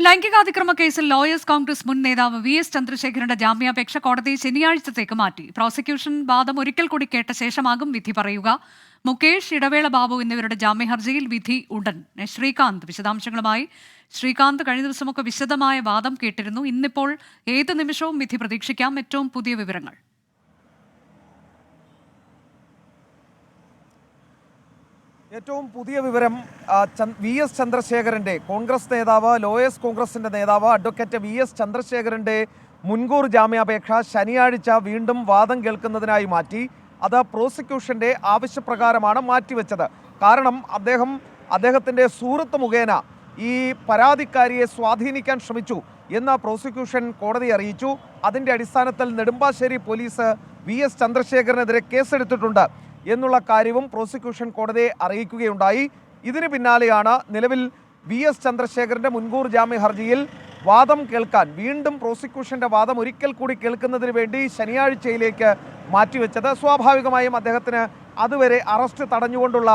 ലൈംഗികാതിക്രമ കേസിൽ ലോയേഴ്സ് കോൺഗ്രസ് മുൻ നേതാവ് വി.എസ്. ചന്ദ്രശേഖരന്റെ ജാമ്യാപേക്ഷ കോടതി ശനിയാഴ്ചത്തേക്ക് മാറ്റി. പ്രോസിക്യൂഷൻ വാദം ഒരിക്കൽ കൂടി കേട്ട ശേഷമാകും വിധി പറയുക. മുകേഷ്, ഇടവേള ബാബു എന്നിവരുടെ ജാമ്യഹർജിയിൽ വിധി ഉടൻ. ശ്രീകാന്ത് വിശദാംശങ്ങളുമായി. ശ്രീകാന്ത്, കഴിഞ്ഞ ദിവസമൊക്കെ വിശദമായ വാദം കേട്ടിരുന്നു. ഇന്നിപ്പോൾ ഏത് നിമിഷവും വിധി പ്രതീക്ഷിക്കാം. ഏറ്റവും പുതിയ വിവരങ്ങൾ. ഏറ്റവും പുതിയ വിവരം വി.എസ്. ചന്ദ്രശേഖരന്റെ, കോൺഗ്രസ് നേതാവ്, ലോയേഴ്സ് കോൺഗ്രസിന്റെ നേതാവ് അഡ്വക്കേറ്റ് വി.എസ്. ചന്ദ്രശേഖരന്റെ മുൻകൂർ ജാമ്യാപേക്ഷ ശനിയാഴ്ച വീണ്ടും വാദം കേൾക്കുന്നതിനായി മാറ്റി. അത് പ്രോസിക്യൂഷന്റെ ആവശ്യപ്രകാരമാണ് മാറ്റിവെച്ചത്. കാരണം അദ്ദേഹത്തിന്റെ സുഹൃത്ത് മുഖേന ഈ പരാതിക്കാരിയെ സ്വാധീനിക്കാൻ ശ്രമിച്ചു എന്ന് പ്രോസിക്യൂഷൻ കോടതിയെ അറിയിച്ചു. അതിന്റെ അടിസ്ഥാനത്തിൽ നെടുമ്പാശ്ശേരി പോലീസ് വി.എസ്. ചന്ദ്രശേഖരനെതിരെ കേസെടുത്തിട്ടുണ്ട് എന്നുള്ള കാര്യവും പ്രോസിക്യൂഷൻ കോടതിയെ അറിയിക്കുകയുണ്ടായി. ഇതിന് പിന്നാലെയാണ് നിലവിൽ വി.എസ്. ചന്ദ്രശേഖരന്റെ മുൻകൂർ ജാമ്യ ഹർജിയിൽ വാദം കേൾക്കാൻ വീണ്ടും പ്രോസിക്യൂഷന്റെ വാദം ഒരിക്കൽ കൂടി കേൾക്കുന്നതിന് വേണ്ടി ശനിയാഴ്ചയിലേക്ക് മാറ്റിവെച്ചത്. സ്വാഭാവികമായും അദ്ദേഹത്തിന് അതുവരെ അറസ്റ്റ് തടഞ്ഞുകൊണ്ടുള്ള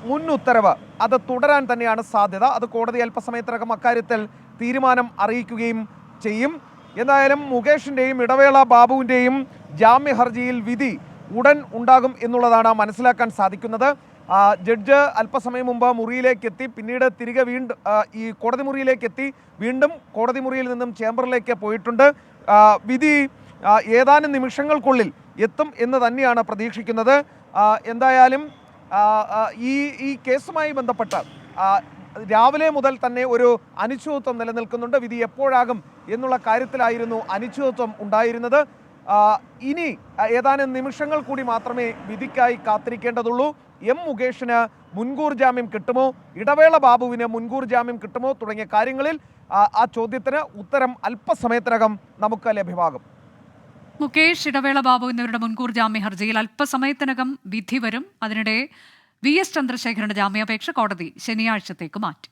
മുൻ ഉത്തരവ് അത് തുടരാൻ തന്നെയാണ് സാധ്യത. അത് കോടതി അല്പസമയത്തിനകം അക്കാര്യത്തിൽ തീരുമാനം അറിയിക്കുകയും ചെയ്യും. എന്തായാലും മുകേഷിൻ്റെയും ഇടവേള ബാബുവിൻ്റെയും ജാമ്യ ഹർജിയിൽ വിധി ഉടൻ ഉണ്ടാകും എന്നുള്ളതാണ് മനസ്സിലാക്കാൻ സാധിക്കുന്നത്. ജഡ്ജ് അല്പസമയം മുമ്പ് മുറിയിലേക്ക് എത്തി, പിന്നീട് തിരികെ വീണ്ടും ഈ കോടതി മുറിയിലേക്ക് എത്തി, വീണ്ടും കോടതി മുറിയിൽ നിന്നും ചേംബറിലേക്ക് പോയിട്ടുണ്ട്. വിധി ഏതാനും നിമിഷങ്ങൾക്കുള്ളിൽ എത്തും എന്ന് തന്നെയാണ് പ്രതീക്ഷിക്കുന്നത്. എന്തായാലും ഈ കേസുമായി ബന്ധപ്പെട്ട് രാവിലെ മുതൽ തന്നെ ഒരു അനിശ്ചിതത്വം നിലനിൽക്കുന്നുണ്ട്. വിധി എപ്പോഴാകും എന്നുള്ള കാര്യത്തിലായിരുന്നു അനിശ്ചിതത്വം ഉണ്ടായിരുന്നത്. ഇനി ഏതാനും നിമിഷങ്ങൾ കൂടി മാത്രമേ വിധിക്കായി കാത്തിരിക്കേണ്ടതുള്ളൂ. എം മുകേഷിന് മുൻകൂർ ജാമ്യം കിട്ടുമോ, ഇടവേള ബാബുവിന് മുൻകൂർ ജാമ്യം കിട്ടുമോ തുടങ്ങിയ കാര്യങ്ങളിൽ ആ ചോദ്യത്തിന് ഉത്തരം അല്പസമയത്തിനകം നമുക്ക് ലഭ്യമാകും. മുകേഷ്, ഇടവേള ബാബു എന്നിവരുടെ മുൻകൂർ ജാമ്യ ഹർജിയിൽ അല്പസമയത്തിനകം വിധി വരും. അതിനിടെ വി.എസ്. ചന്ദ്രശേഖരന്റെ ജാമ്യാപേക്ഷ കോടതി ശനിയാഴ്ചത്തേക്ക് മാറ്റി.